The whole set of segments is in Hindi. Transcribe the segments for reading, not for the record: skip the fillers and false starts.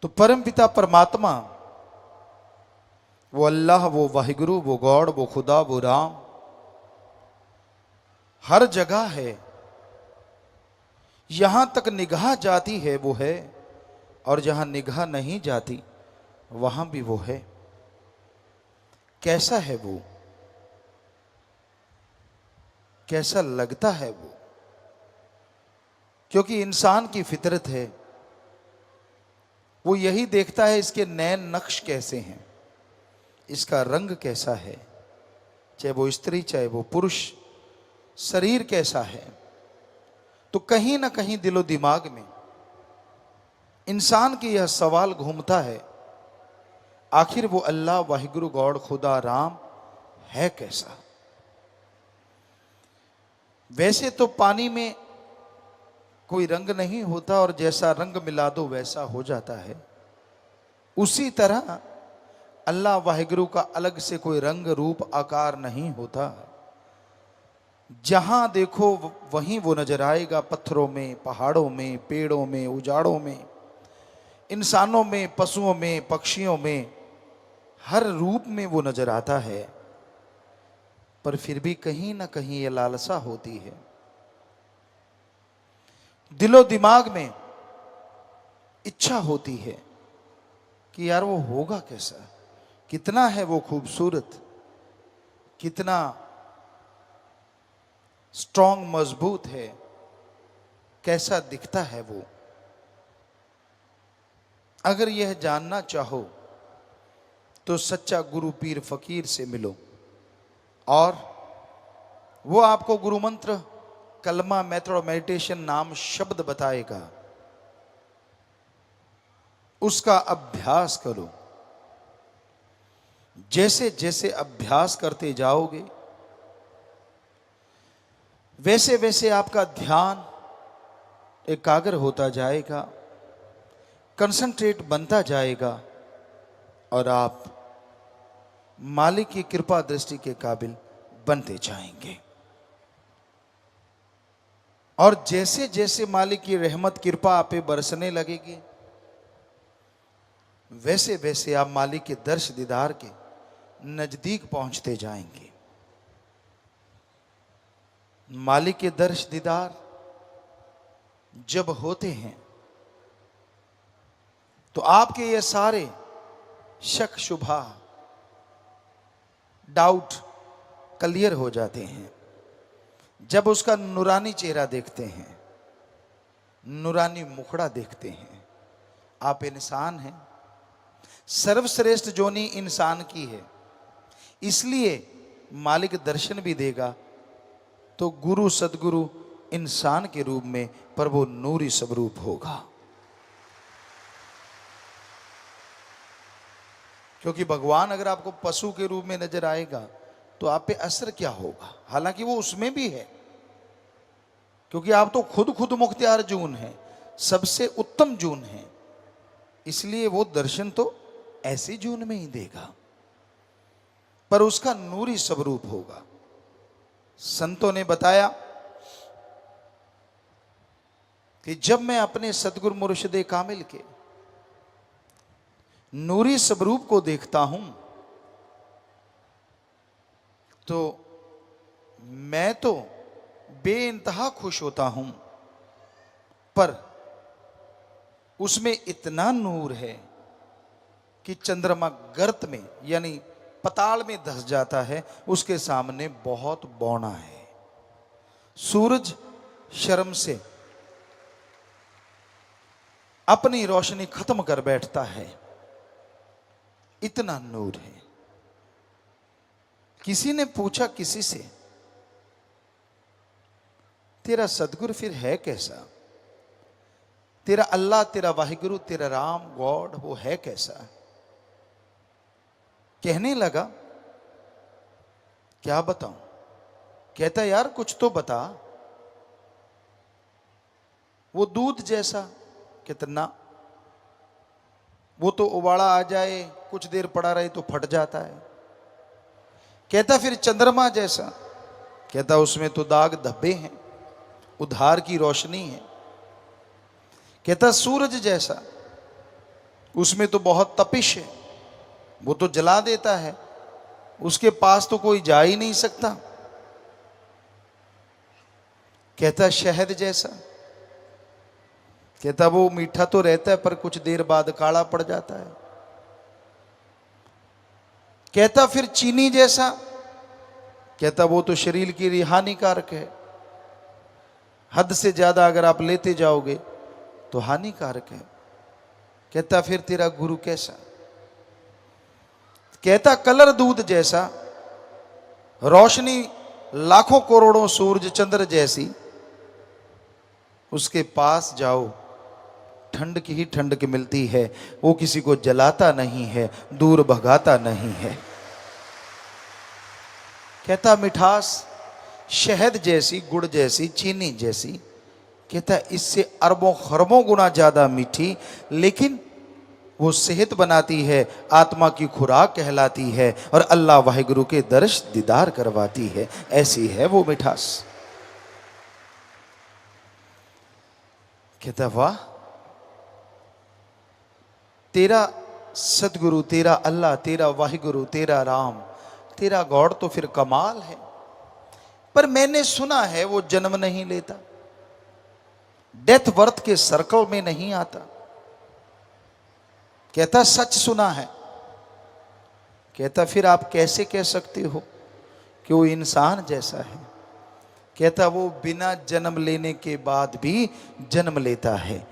तो परम पिता परमात्मा, वो अल्लाह, वो वाहिगुरु, वो गॉड, वो खुदा, वो राम हर जगह है। यहां तक निगाह जाती है वो है, और जहां निगाह नहीं जाती वहां भी वो है। कैसा है वो, कैसा लगता है वो? क्योंकि इंसान की फितरत है, वो यही देखता है इसके नैन नक्श कैसे हैं, इसका रंग कैसा है, चाहे वो स्त्री चाहे वो पुरुष, शरीर कैसा है। तो कहीं ना कहीं दिलो दिमाग में इंसान की यह सवाल घूमता है, आखिर वो अल्लाह वाहिगुरु गॉड खुदा राम है कैसा? वैसे तो पानी में कोई रंग नहीं होता और जैसा रंग मिला दो वैसा हो जाता है। उसी तरह अल्लाह वाहिगुरु का अलग से कोई रंग रूप आकार नहीं होता। जहां देखो वहीं वो नजर आएगा, पत्थरों में, पहाड़ों में, पेड़ों में, उजाड़ों में, इंसानों में, पशुओं में, पक्षियों में, हर रूप में वो नजर आता है। पर फिर भी कहीं ना कहीं ये लालसा होती है, दिलो दिमाग में इच्छा होती है कि यार वो होगा कैसा, कितना है वो खूबसूरत, कितना स्ट्रांग मजबूत है, कैसा दिखता है वो। अगर यह जानना चाहो तो सच्चा गुरु पीर फकीर से मिलो, और वो आपको गुरु मंत्र, कलमा, मेथड ऑफ मेडिटेशन नाम शब्द बताएगा, उसका अभ्यास करो। जैसे जैसे अभ्यास करते जाओगे वैसे वैसे आपका ध्यान एकाग्र होता जाएगा, कंसंट्रेट बनता जाएगा, और आप मालिक की कृपा दृष्टि के काबिल बनते जाएंगे। और जैसे जैसे मालिक की रहमत कृपा आप पे बरसने लगेगी, वैसे वैसे आप मालिक के दर्श दीदार के नजदीक पहुंचते जाएंगे। मालिक के दर्श दीदार जब होते हैं तो आपके ये सारे शक शुबहा डाउट क्लियर हो जाते हैं। जब उसका नूरानी चेहरा देखते हैं, नूरानी मुखड़ा देखते हैं, आप इंसान हैं। सर्वश्रेष्ठ जोनी इंसान की है, इसलिए मालिक दर्शन भी देगा तो गुरु सदगुरु इंसान के रूप में, पर वो नूरी स्वरूप होगा। क्योंकि भगवान अगर आपको पशु के रूप में नजर आएगा तो आप पे असर क्या होगा? हालांकि वो उसमें भी है, क्योंकि आप तो खुद मुख्तियार जून है, सबसे उत्तम जून है, इसलिए वो दर्शन तो ऐसी जून में ही देगा, पर उसका नूरी स्वरूप होगा। संतों ने बताया कि जब मैं अपने सतगुरु मुर्शिदे कामिल के नूरी स्वरूप को देखता हूं तो मैं तो बेइंतहा खुश होता हूं, पर उसमें इतना नूर है कि चंद्रमा गर्त में यानी पताल में धंस जाता है, उसके सामने बहुत बौना है। सूरज शर्म से अपनी रोशनी खत्म कर बैठता है, इतना नूर है। किसी ने पूछा किसी से, तेरा सदगुरु फिर है कैसा? तेरा अल्लाह, तेरा वाहिगुरु, तेरा राम गॉड, वो है कैसा? कहने लगा, क्या बताऊं? कहता यार कुछ तो बता। वो दूध जैसा, कितना, वो तो उबाला आ जाए, कुछ देर पड़ा रहे तो फट जाता है। कहता फिर चंद्रमा जैसा, कहता उसमें तो दाग धब्बे हैं, उधार की रोशनी है। कहता सूरज जैसा, उसमें तो बहुत तपिश है, वो तो जला देता है, उसके पास तो कोई जा ही नहीं सकता। कहता शहद जैसा, कहता वो मीठा तो रहता है पर कुछ देर बाद काला पड़ जाता है। कहता फिर चीनी जैसा, कहता वो तो शरीर के लिए हानिकारक है, हद से ज्यादा अगर आप लेते जाओगे तो हानिकारक है। कहता फिर तेरा गुरु कैसा? कहता कलर दूध जैसा, रोशनी लाखों करोड़ों सूरज चंद्र जैसी, उसके पास जाओ ठंड की ही ठंड की मिलती है, वो किसी को जलाता नहीं है, दूर भगाता नहीं है। कहता मिठास शहद जैसी, गुड़ जैसी, चीनी जैसी, कहता इससे अरबों खरबों गुना ज्यादा मीठी, लेकिन वो सेहत बनाती है, आत्मा की खुराक कहलाती है और अल्लाह वाहिगुरु के दर्श दीदार करवाती है। ऐसी है वो मिठास। कहता वाह, तेरा सतगुरु, तेरा अल्लाह, तेरा वाहिगुरु, तेरा राम, तेरा गॉड तो फिर कमाल है। पर मैंने सुना है वो जन्म नहीं लेता, डेथ बर्थ के सर्कल में नहीं आता। कहता सच सुना है। कहता फिर आप कैसे कह सकते हो कि वो इंसान जैसा है? कहता वो बिना जन्म लेने के बाद भी जन्म लेता है,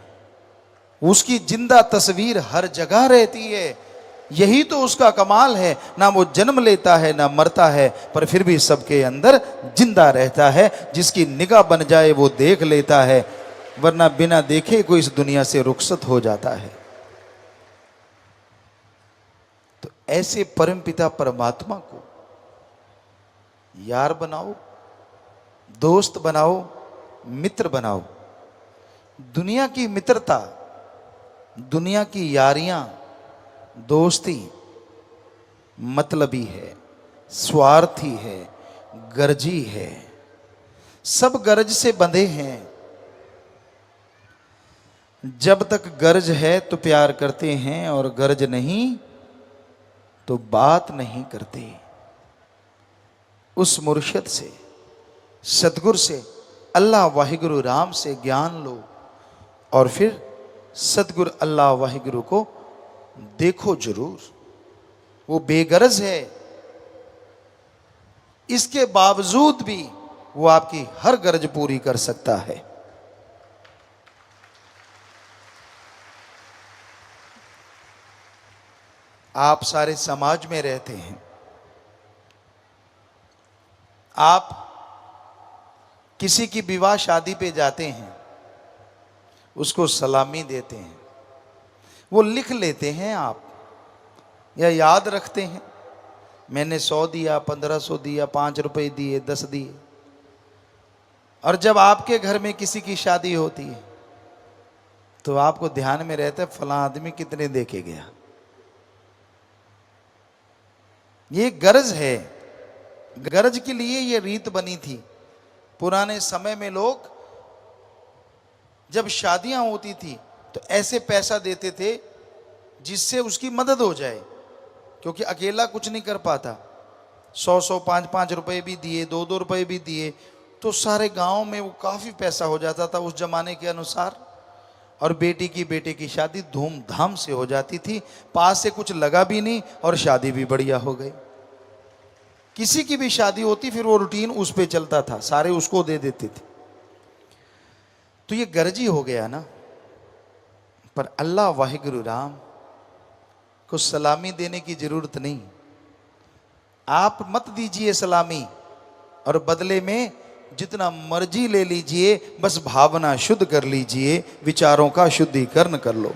उसकी जिंदा तस्वीर हर जगह रहती है। यही तो उसका कमाल है, ना वो जन्म लेता है ना मरता है, पर फिर भी सबके अंदर जिंदा रहता है। जिसकी निगाह बन जाए वो देख लेता है, वरना बिना देखे कोई इस दुनिया से रुखसत हो जाता है। तो ऐसे परमपिता परमात्मा को यार बनाओ, दोस्त बनाओ, मित्र बनाओ। दुनिया की मित्रता, दुनिया की यारियां, दोस्ती मतलबी है, स्वार्थी है, गर्जी है, सब गर्ज से बंधे हैं। जब तक गर्ज है तो प्यार करते हैं और गर्ज नहीं तो बात नहीं करते। उस मुर्शिद से, सतगुरु से, अल्लाह वाहिगुरु राम से ज्ञान लो और फिर सतगुरु अल्लाह वाहिगुरु को देखो जरूर। वो बेगरज है, इसके बावजूद भी वो आपकी हर गरज पूरी कर सकता है। आप सारे समाज में रहते हैं, आप किसी की विवाह शादी पे जाते हैं, उसको सलामी देते हैं, वो लिख लेते हैं आप या याद रखते हैं, मैंने 100 दिया, 1500 दिया, 5 रुपए दिए, 10 दिए। और जब आपके घर में किसी की शादी होती है तो आपको ध्यान में रहता है फलां आदमी कितने दे के गया। ये गरज है, गरज के लिए ये रीत बनी थी। पुराने समय में लोग जब शादियां होती थी तो ऐसे पैसा देते थे जिससे उसकी मदद हो जाए, क्योंकि अकेला कुछ नहीं कर पाता। 100-100, 5-5 रुपए भी दिए, 2-2 रुपए भी दिए तो सारे गांव में वो काफ़ी पैसा हो जाता था उस जमाने के अनुसार। और बेटे की शादी धूमधाम से हो जाती थी, पास से कुछ लगा भी नहीं और शादी भी बढ़िया हो गई। किसी की भी शादी होती फिर वो रूटीन उस पे चलता था, सारे उसको दे देते थे। तो ये गर्जी हो गया ना। पर अल्लाह वाहिगुरु राम को सलामी देने की जरूरत नहीं। आप मत दीजिए सलामी और बदले में जितना मर्जी ले लीजिए, बस भावना शुद्ध कर लीजिए, विचारों का शुद्धिकरण कर लो।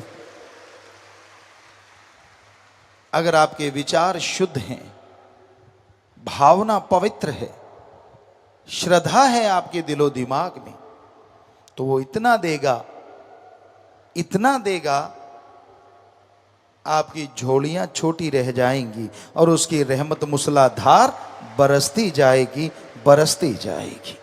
अगर आपके विचार शुद्ध हैं, भावना पवित्र है, श्रद्धा है आपके दिलो दिमाग में, तो वो इतना देगा, इतना देगा, आपकी झोलियां छोटी रह जाएंगी और उसकी रहमत मूसलाधार बरसती जाएगी, बरसती जाएगी।